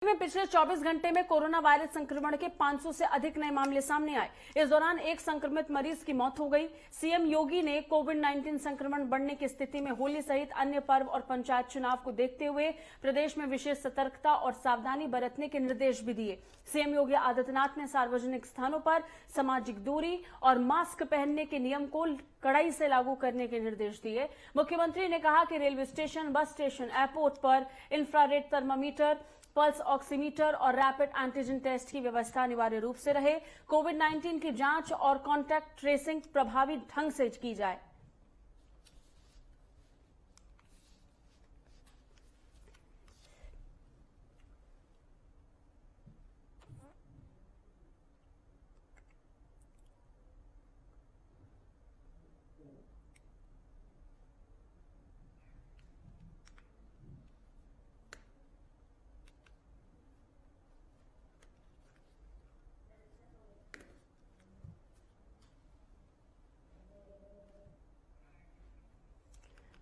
में पिछले 24 घंटे में कोरोना वायरस संक्रमण के 500 से अधिक नए मामले सामने आए। इस दौरान एक संक्रमित मरीज की मौत हो गई। सीएम योगी ने कोविड-19 संक्रमण बढ़ने की स्थिति में होली सहित अन्य पर्व और पंचायत चुनाव को देखते हुए प्रदेश में विशेष सतर्कता और सावधानी बरतने के निर्देश भी दिए। सीएम योगी आदित्यनाथ ने सार्वजनिक स्थानों पर सामाजिक दूरी और मास्क पहनने के नियम को कड़ाई से लागू करने के निर्देश दिए। मुख्यमंत्री ने कहा कि railway station, bus station, airport पर इंफ्रारेड थर्मामीटर, पल्स ऑक्सीमीटर और रैपिड एंटीजन टेस्ट की व्यवस्था अनिवार्य रूप से रहे। कोविड-19 की जांच और कॉन्टैक्ट ट्रेसिंग प्रभावी ढंग से की जाए।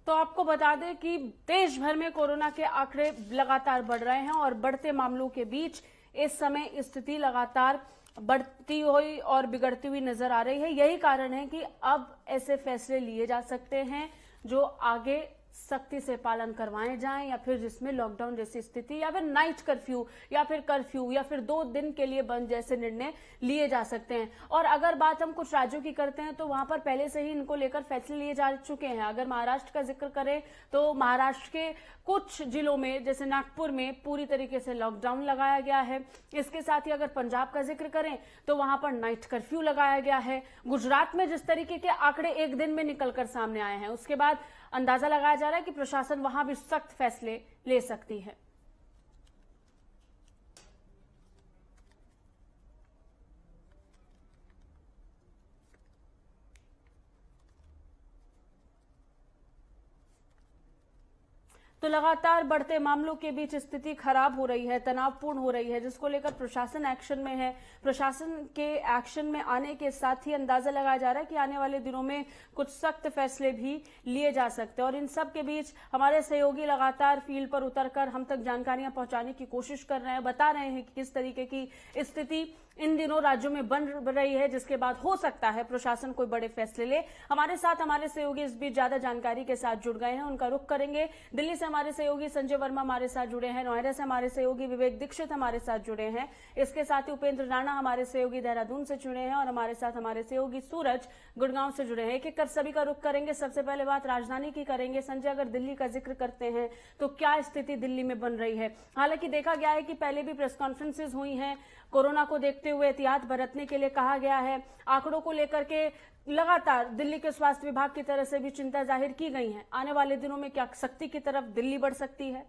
तो आपको बता दें कि देश भर में कोरोना के आंकड़े लगातार बढ़ रहे हैं और बढ़ते मामलों के बीच इस समय स्थिति लगातार बढ़ती हुई और बिगड़ती हुई नजर आ रही है। यही कारण है कि अब ऐसे फैसले लिए जा सकते हैं जो आगे सख्ती से पालन करवाए जाएं, या फिर जिसमें लॉकडाउन जैसी स्थिति या फिर नाइट कर्फ्यू या फिर कर्फ्यू या फिर 2 दिन के लिए बंद जैसे निर्णय लिए जा सकते हैं। और अगर बात हम कुछ राज्यों की करते हैं तो वहां पर पहले से ही इनको लेकर फैसले लिए जा चुके हैं। अगर महाराष्ट्र का जिक्र करें तो महाराष्ट्र के कुछ जिलों में जैसे नागपुर में पूरी तरीके से लॉकडाउन लगाया गया है। इसके साथ ही अगर पंजाब का जिक्र करें तो वहां पर नाइट कर्फ्यू लगाया गया है। गुजरात में जिस तरीके के आंकड़े एक दिन में निकलकर सामने आए हैं, उसके बाद अंदाजा लगाया जा रहा है कि प्रशासन वहां भी सख्त फैसले ले सकती है। तो लगातार बढ़ते मामलों के बीच स्थिति खराब हो रही है, तनावपूर्ण हो रही है, जिसको लेकर प्रशासन एक्शन में है। प्रशासन के एक्शन में आने के साथ ही अंदाजा लगाया जा रहा है कि आने वाले दिनों में कुछ सख्त फैसले भी लिए जा सकते हैं। और इन सब के बीच हमारे सहयोगी लगातार फील्ड पर उतरकर हम तक जानकारियां पहुंचाने की कोशिश कर रहे हैं, बता रहे हैं कि किस तरीके की स्थिति इन दिनों राज्यों में बन रही है, जिसके बाद हो सकता है प्रशासन कोई बड़े फैसले ले। हमारे साथ हमारे सहयोगी इस बीच ज्यादा जानकारी के साथ जुड़ गए हैं, उनका रुख करेंगे। दिल्ली से हमारे सहयोगी संजय वर्मा हमारे साथ जुड़े हैं, नोएडा से हमारे सहयोगी विवेक दीक्षित हमारे साथ जुड़े हैं, इसके साथ ही उपेंद्र राणा हमारे सहयोगी देहरादून से जुड़े हैं, और हमारे साथ हमारे सहयोगी सूरज गुड़गांव से जुड़े हैं। एक एक कर सभी का रुख करेंगे। सबसे पहले बात राजधानी की करेंगे। संजय, अगर दिल्ली का जिक्र करते हैं तो क्या स्थिति दिल्ली में बन रही है? हालांकि देखा गया है कि पहले भी प्रेस कॉन्फ्रेंसेज हुई हैं, कोरोना को देखते हुए एहतियात बरतने के लिए कहा गया है। आंकड़ों को लेकर के लगातार दिल्ली के स्वास्थ्य विभाग की तरफ से भी चिंता जाहिर की गई है। आने वाले दिनों में क्या सख्ती की तरफ दिल्ली बढ़ सकती है?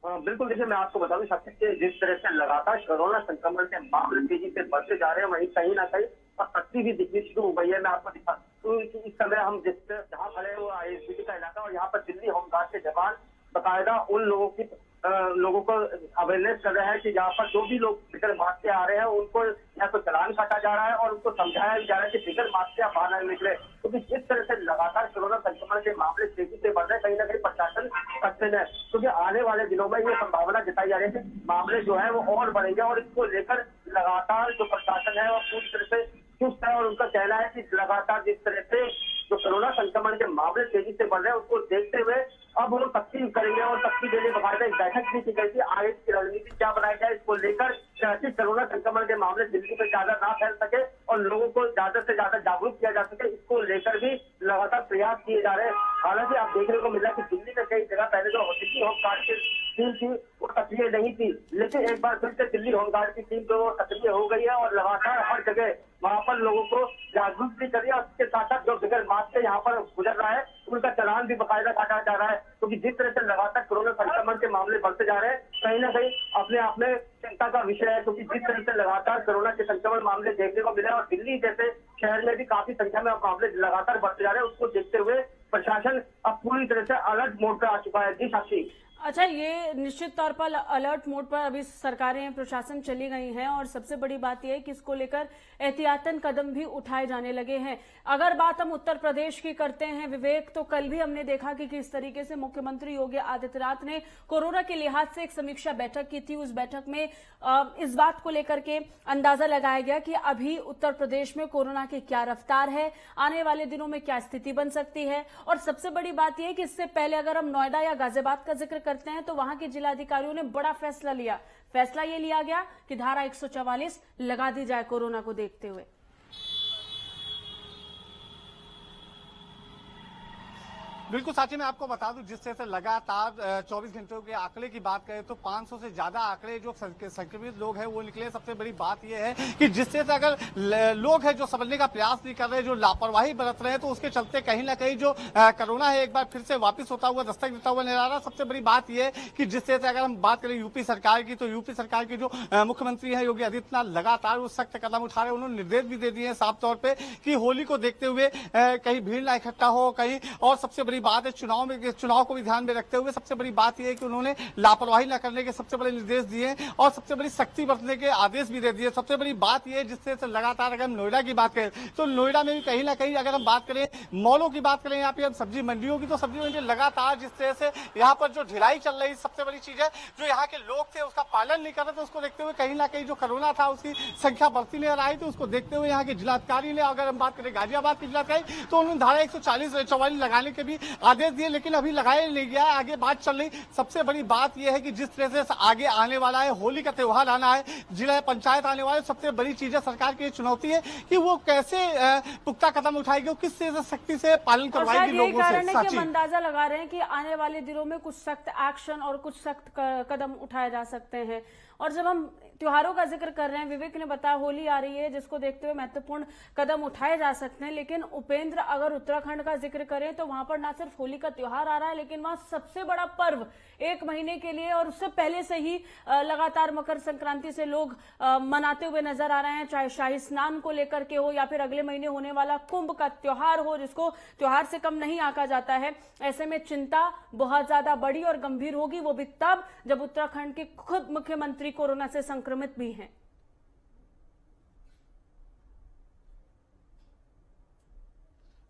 बिल्कुल। देखिए, मैं आपको बता दूं, सबसे जिस तरह से लगातार कोरोना संक्रमण के मामले तेजी से बढ़ते जा रहे हैं, वहीं कहीं ना कहीं सख्ती भी दिखनी शुरू हो गई है। मैं आपको दिखा तो इस समय हम जहाँ खड़े हैं वो आईएसबीटी का इलाका, और यहाँ पर दिल्ली होमगार्ड के जवान बकायदा उन लोगों को अवेयरनेस कर रहे हैं कि यहाँ पर जो भी लोग बिगर मास्क से आ रहे हैं उनको या तो चालान काटा जा रहा है और उनको समझाया जा रहा है कि बिगर मास्क से आप बाहर न निकले। क्योंकि जिस तरह से लगातार कोरोना संक्रमण के मामले तेजी से बढ़ रहे हैं, कहीं ना कहीं प्रशासन सख्त है, क्योंकि आने वाले दिनों में ये संभावना जताई जा रही है कि मामले जो है वो और बढ़ेंगे। और इसको लेकर लगातार जो प्रशासन है वो पूरी तरह से चुस्त है, और उनका कहना है कि लगातार जिस तरह से जो कोरोना संक्रमण के मामले तेजी से बढ़ रहे हैं उसको देखते हुए अब वो सख्ती करेंगे। और सख्ती के लिए बकायदा एक बैठक भी की गई थी। आगे की रणनीति क्या बनाई जाए इसको लेकर, ताकि कोरोना संक्रमण के मामले दिल्ली में ज्यादा ना फैल सके और लोगों को ज्यादा से ज्यादा जागरूक किया जा सके, इसको लेकर भी लगातार प्रयास किए जा रहे हैं। हालांकि आप देखने को मिला कि दिल्ली में कई जगह पहले जो दिल्ली होमगार्ड की टीम थी वो सक्रिय नहीं थी, लेकिन एक बार फिर से दिल्ली होमगार्ड की टीम जो सक्रिय हो गई है और लगातार हर जगह वहां पर लोगों को जागरूक भी करिए। और इसके साथ साथ जो बिगर मास्क से यहाँ पर गुजर रहा है उनका चालान भी बकायदा काटा जा रहा है। क्योंकि जिस तरह से लगातार कोरोना संक्रमण के मामले बढ़ते जा रहे हैं, कहीं ना कहीं अपने आप में चिंता का विषय है। क्योंकि जिस तरह से लगातार कोरोना के संक्रमण मामले देखने को मिले और दिल्ली जैसे शहर में भी काफी संख्या में मामले लगातार बढ़ते जा रहे हैं, उसको देखते हुए प्रशासन अब पूरी तरह से अलर्ट मोड पे आ चुका है। जी साक्षी। अच्छा, ये निश्चित तौर पर अलर्ट मोड पर अभी सरकारें प्रशासन चली गई हैं और सबसे बड़ी बात यह है कि इसको लेकर एहतियातन कदम भी उठाए जाने लगे हैं। अगर बात हम उत्तर प्रदेश की करते हैं विवेक, तो कल भी हमने देखा कि किस तरीके से मुख्यमंत्री योगी आदित्यनाथ ने कोरोना के लिहाज से एक समीक्षा बैठक की थी। उस बैठक में इस बात को लेकर के अंदाजा लगाया गया कि अभी उत्तर प्रदेश में कोरोना की क्या रफ्तार है, आने वाले दिनों में क्या स्थिति बन सकती है। और सबसे बड़ी बात यह कि इससे पहले अगर हम नोएडा या गाजियाबाद का जिक्र करते हैं तो वहां के जिलाधिकारियों ने बड़ा फैसला लिया। फैसला ये लिया गया कि धारा 144 लगा दी जाए कोरोना को देखते हुए। बिल्कुल साथी, मैं आपको बता दूं, जिस तरह से लगातार 24 घंटों के आंकड़े की बात करें तो 500 से ज्यादा आंकड़े जो संक्रमित लोग हैं वो निकले। सबसे बड़ी बात यह है कि जिस तरह से अगर लोग हैं जो समझने का प्रयास नहीं कर रहे, जो लापरवाही बरत रहे हैं, तो उसके चलते कहीं ना कहीं जो कोरोना है एक बार फिर से वापिस होता हुआ, दस्तक देता हुआ नजर आ रहा। सबसे बड़ी बात यह है कि जिस तरह से अगर हम बात करें यूपी सरकार की, तो यूपी सरकार के जो मुख्यमंत्री है योगी आदित्यनाथ लगातार वो सख्त कदम उठा रहे हैं। उन्होंने निर्देश भी दे दिए हैं साफ तौर पर कि होली को देखते हुए कहीं भीड़ ना इकट्ठा हो कहीं। और सबसे बड़ी बात है चुनाव को भी ध्यान में रखते हुए सबसे बड़ी बात यह है कि उन्होंने लापरवाही न करने के सबसे बड़े निर्देश दिए और सबसे बड़ी सख्ती बरतने के आदेश भी दे दिए। सबसे बड़ी बात यह है जिससे लगातार अगर हम नोएडा की बात करें तो नोएडा में भी कहीं ना कहीं अगर हम बात करें, मॉलों की बात करें, यहाँ पे हम सब्जी मंडियों की, तो सब्जी मंडी लगातार जिस तरह से यहाँ पर जो ढिलाई चल रही, सबसे बड़ी चीज है जो यहाँ के लोग थे उसका पालन नहीं कर रहे थे। उसको देखते हुए कहीं ना कहीं जो कोरोना था उसकी संख्या बढ़ती नजर आई थी। उसको देखते हुए यहाँ के जिलाधिकारी ने, अगर हम बात करें गाजियाबाद की जिलाधिकारी, तो उन्होंने धारा 144 लगाने के भी आदेश दिए, लेकिन अभी लगाया नहीं गया है। आगे बात चल रही। सबसे बड़ी बात यह है कि जिस तरह से आगे आने वाला है, होली का त्योहार आना है, जिला पंचायत आने वाले, सबसे बड़ी चीज है सरकार की चुनौती है कि वो कैसे पुख्ता कदम उठाएगी और किस तरह से सख्ती से पालन करवाएगी लोगों से। हम अंदाजा लगा रहे हैं कि आने वाले दिनों में कुछ सख्त एक्शन और कुछ सख्त कदम उठाए जा सकते हैं। और जब हम त्योहारों का जिक्र कर रहे हैं, विवेक ने बताया होली आ रही है जिसको देखते हुए महत्वपूर्ण कदम उठाए जा सकते हैं। लेकिन उपेंद्र, अगर उत्तराखंड का जिक्र करें तो वहां पर ना सिर्फ होली का त्योहार आ रहा है, लेकिन वहां सबसे बड़ा पर्व 1 महीने के लिए और उससे पहले से ही लगातार मकर संक्रांति से लोग मनाते हुए नजर आ रहे हैं, चाहे शाही स्नान को लेकर के हो या फिर अगले महीने होने वाला कुंभ का त्योहार हो, जिसको त्योहार से कम नहीं आंका जाता है। ऐसे में चिंता बहुत ज्यादा बड़ी और गंभीर होगी, वो भी तब जब उत्तराखंड के खुद मुख्यमंत्री कोरोना से संक्रमित भी हैं।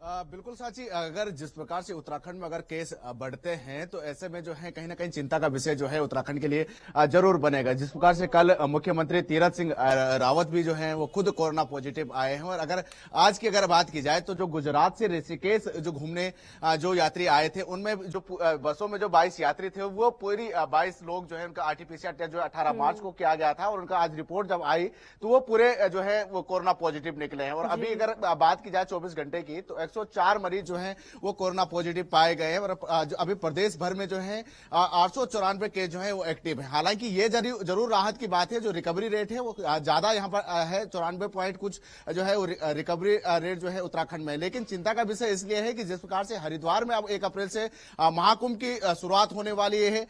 बिल्कुल साची, अगर जिस प्रकार से उत्तराखंड में अगर केस बढ़ते हैं तो ऐसे में जो है कहीं ना कहीं चिंता का विषय जो है उत्तराखंड के लिए जरूर बनेगा। जिस प्रकार से कल मुख्यमंत्री तीरथ सिंह रावत भी जो है वो खुद कोरोना पॉजिटिव आए हैं। और अगर आज की अगर बात की जाए तो जो गुजरात से ऋषिकेश जो घूमने जो यात्री आए थे, उनमें जो बसों में जो 22 यात्री थे वो पूरी 22 लोग जो है उनका आरटीपीसीआर टेस्ट जो 18 मार्च को किया गया था और उनका आज रिपोर्ट जब आई तो वो पूरे जो है वो कोरोना पॉजिटिव निकले हैं। और अभी अगर बात की जाए 24 घंटे की तो 104 मरीज जो हैं वो कोरोना पॉजिटिव पाए गए हैं। और अभी प्रदेश भर में जो है 894 केस जो है वो एक्टिव है। हालांकि ये जरूर राहत की बात है, जो रिकवरी रेट है वो ज्यादा यहाँ पर है, 94 पॉइंट कुछ जो है वो रिकवरी रेट जो है उत्तराखंड में। लेकिन चिंता का विषय इसलिए है कि जिस प्रकार से हरिद्वार में अब 1 अप्रैल से महाकुंभ की शुरुआत होने वाली है,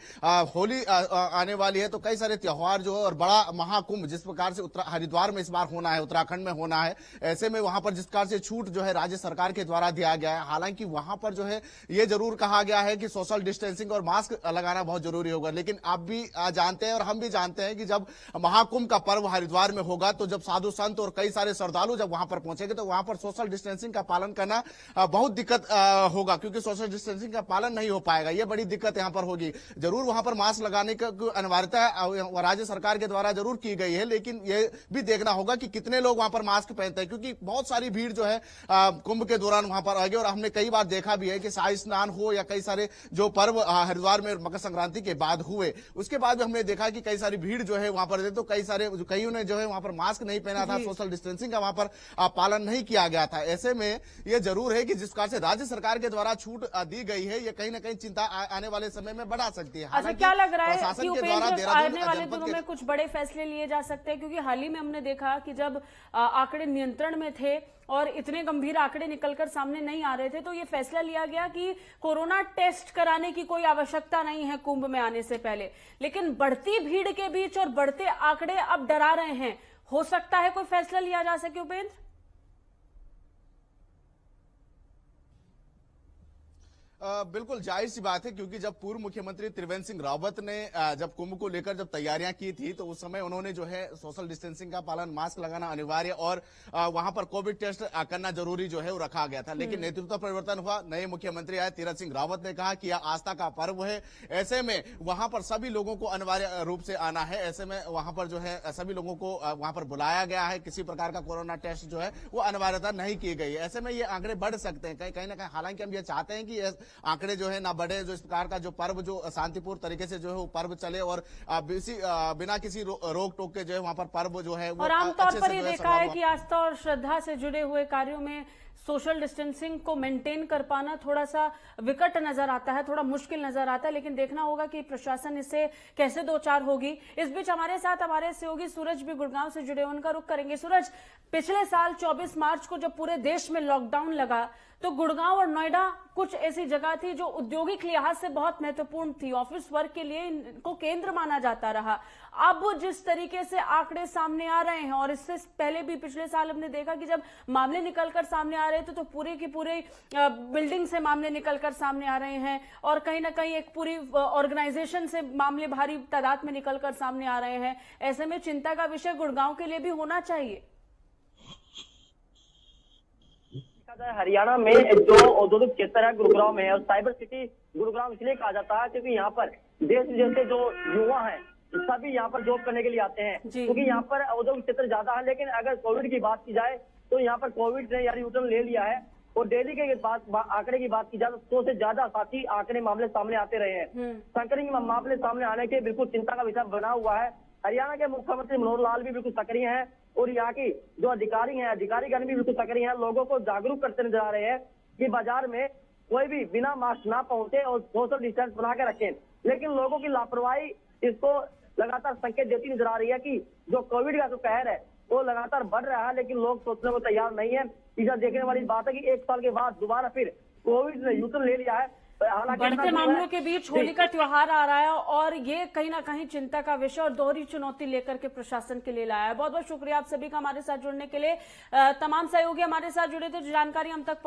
होली आने वाली है, तो कई सारे त्योहार जो है और बड़ा महाकुंभ जिस प्रकार से हरिद्वार में इस बार होना है, उत्तराखंड में होना है, ऐसे में वहां पर जिस प्रकार से छूट जो है राज्य सरकार के द्वारा दिया गया है। हालांकि वहां पर जो है ये जरूर कहा गया है कि सोशल डिस्टेंसिंग और मास्क लगाना बहुत जरूरी होगा। लेकिन आप भी जानते हैं और हम भी जानते हैं कि जब महाकुंभ का पर्व हरिद्वार में होगा तो जब साधु संत और कई सारे श्रद्धालु जब वहां पर पहुंचेंगे तो वहां पर सोशल डिस्टेंसिंग का पालन करना बहुत दिक्कत होगा, क्योंकि सोशल डिस्टेंसिंग का पालन नहीं हो पाएगा। ये बड़ी दिक्कत यहां पर होगी। जरूर वहां पर मास्क लगाने की अनिवार्यता राज्य सरकार के द्वारा जरूर की गई है, लेकिन ये भी देखना होगा कि कितने लोग वहां पर मास्क पहनते हैं, क्योंकि बहुत सारी भीड़ जो है कुंभ के दौरान वहां पर आ गई। और हमने कई बार देखा भी है कि शाही स्नान हो या कई सारे जो पर्व हरिद्वार में मकर संक्रांति के बाद हुए, उसके बाद भी हमने देखा कि कई सारी भीड़ जो है वहां पर, तो कईयों ने जो है वहां पर मास्क नहीं पहना था, सोशल डिस्टेंसिंग का वहां पर पालन नहीं किया गया था। ऐसे में यह जरूर है कि जिस प्रकार से राज्य सरकार के द्वारा छूट दी गई है, ये कहीं ना कहीं चिंता आने वाले समय में बढ़ा सकती है। अच्छा, क्या लग रहा है कि उपेंद्र आने वाले दिनों में कुछ बड़े फैसले लिए जा सकते हैं? क्योंकि हाल ही में हमने देखा कि जब आंकड़े नियंत्रण में थे और इतने गंभीर आंकड़े निकलकर सामने नहीं आ रहे थे तो ये फैसला लिया गया कि कोरोना टेस्ट कराने की कोई आवश्यकता नहीं है कुंभ में आने से पहले। लेकिन बढ़ती भीड़ के बीच और बढ़ते आंकड़े अब डरा रहे हैं। हो सकता है कोई फैसला लिया जा सके उपेंद्र? बिल्कुल जाहिर सी बात है, क्योंकि जब पूर्व मुख्यमंत्री त्रिवेंद्र सिंह रावत ने जब कुंभ को लेकर जब तैयारियां की थी तो उस समय उन्होंने जो है सोशल डिस्टेंसिंग का पालन, मास्क लगाना अनिवार्य और वहां पर कोविड टेस्ट करना जरूरी जो है वो रखा गया था। लेकिन नेतृत्व परिवर्तन हुआ, नए मुख्यमंत्री आए, तीरथ सिंह रावत ने कहा कि यह आस्था का पर्व है, ऐसे में वहां पर सभी लोगों को अनिवार्य रूप से आना है। ऐसे में वहां पर जो है सभी लोगों को वहां पर बुलाया गया है, किसी प्रकार का कोरोना टेस्ट जो है वो अनिवार्यता नहीं की गई है। ऐसे में ये आंकड़े बढ़ सकते हैं कहीं ना कहीं। हालांकि हम ये चाहते हैं कि आंकड़े जो है ना बढ़े, जो इस प्रकार का जो पर्व जो शांतिपूर्ण तरीके से जो है वो पर्व चले और बिना किसी रोक टोक के जो है वहां पर पर्व जो है वो और आमतौर पर ये देखा है कि आस्था और श्रद्धा से जुड़े हुए कार्यों में सोशल डिस्टेंसिंग को मेंटेन कर पाना थोड़ा सा विकट नजर आता है, थोड़ा मुश्किल नजर आता है। लेकिन देखना होगा कि प्रशासन इससे कैसे दो चार होगी। इस बीच हमारे साथ हमारे सहयोगी सूरज भी गुड़गांव से जुड़े, उनका रुख करेंगे। सूरज, पिछले साल 24 मार्च को जब पूरे देश में लॉकडाउन लगा तो गुड़गांव और नोएडा कुछ ऐसी जगह थी जो औद्योगिक लिहाज से बहुत महत्वपूर्ण थी, ऑफिस वर्क के लिए इनको केंद्र माना जाता रहा। अब जिस तरीके से आंकड़े सामने आ रहे हैं, और इससे पहले भी पिछले साल हमने देखा कि जब मामले निकलकर सामने आ रहे थे तो पूरे की पूरे बिल्डिंग से मामले निकलकर सामने आ रहे हैं और कहीं ना कहीं एक पूरी ऑर्गेनाइजेशन से मामले भारी तादाद में निकलकर सामने आ रहे हैं। ऐसे में चिंता का विषय गुड़गांव के लिए भी होना चाहिए। हरियाणा में जो औद्योगिक क्षेत्र है गुरुग्राम में, और साइबर सिटी गुरुग्राम इसलिए कहा जाता है क्योंकि यहाँ पर देश जैसे जो युवा हैं सभी यहाँ पर जॉब करने के लिए आते हैं, क्योंकि यहाँ पर औद्योगिक क्षेत्र ज्यादा है। लेकिन अगर कोविड की बात की जाए तो यहाँ पर कोविड ने यानी यूटर्न ले लिया है। और डेली के आंकड़े की बात की जाए तो 100 से ज्यादा साथी आंकड़े मामले सामने आते रहे हैं। संक्रमण के मामले सामने आने के बिल्कुल चिंता का विषय बना हुआ है। हरियाणा के मुख्यमंत्री मनोहर लाल भी बिल्कुल सक्रिय हैं और यहाँ की जो अधिकारीगण भी बिल्कुल सक्रिय हैं, लोगों को जागरूक करते नजर आ रहे हैं कि बाजार में कोई भी बिना मास्क ना पहुंचे और सोशल डिस्टेंस बना के रखें। लेकिन लोगों की लापरवाही इसको लगातार संकेत देती नजर आ रही है कि जो कोविड का जो कहर है वो लगातार बढ़ रहा है, लेकिन लोग सोचने को तैयार नहीं है। इधर देखने वाली बात है कि 1 साल के बाद दोबारा फिर कोविड ने यूटर्न ले लिया है। बढ़ते मामलों के बीच होली का त्योहार आ रहा है और ये कहीं ना कहीं चिंता का विषय और दोहरी चुनौती लेकर के प्रशासन के लिए लाया है। बहुत बहुत शुक्रिया आप सभी का हमारे साथ जुड़ने के लिए। तमाम सहयोगी हमारे साथ जुड़े थे, जो जानकारी हम तक